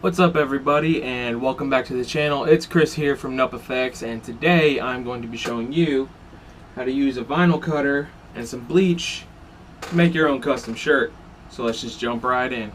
What's up everybody, and welcome back to the channel. It's Chris here from nuppfx, and today I'm going to be showing you how to use a vinyl cutter and some bleach to make your own custom shirt. So let's just jump right in.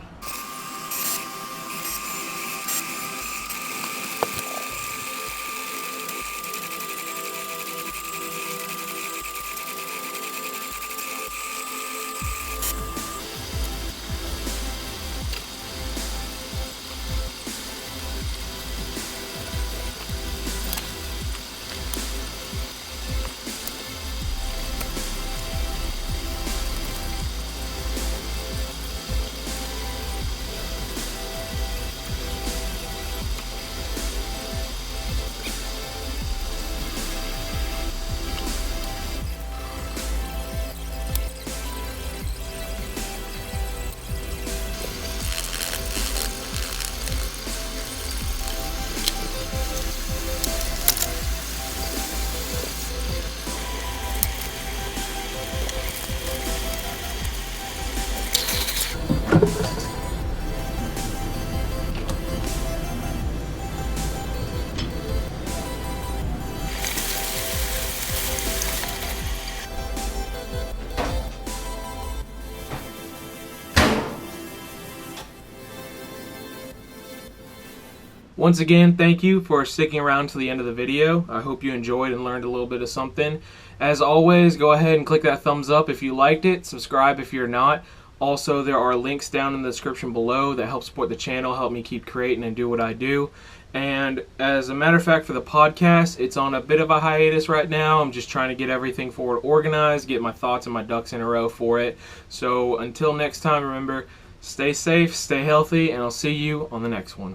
Once again, thank you for sticking around to the end of the video. I hope you enjoyed and learned a little bit of something. As always, go ahead and click that thumbs up if you liked it. Subscribe if you're not. Also, there are links down in the description below that help support the channel, help me keep creating and do what I do. And as a matter of fact, for the podcast, it's on a bit of a hiatus right now. I'm just trying to get everything forward organized, get my thoughts and my ducks in a row for it. So until next time, remember, stay safe, stay healthy, and I'll see you on the next one.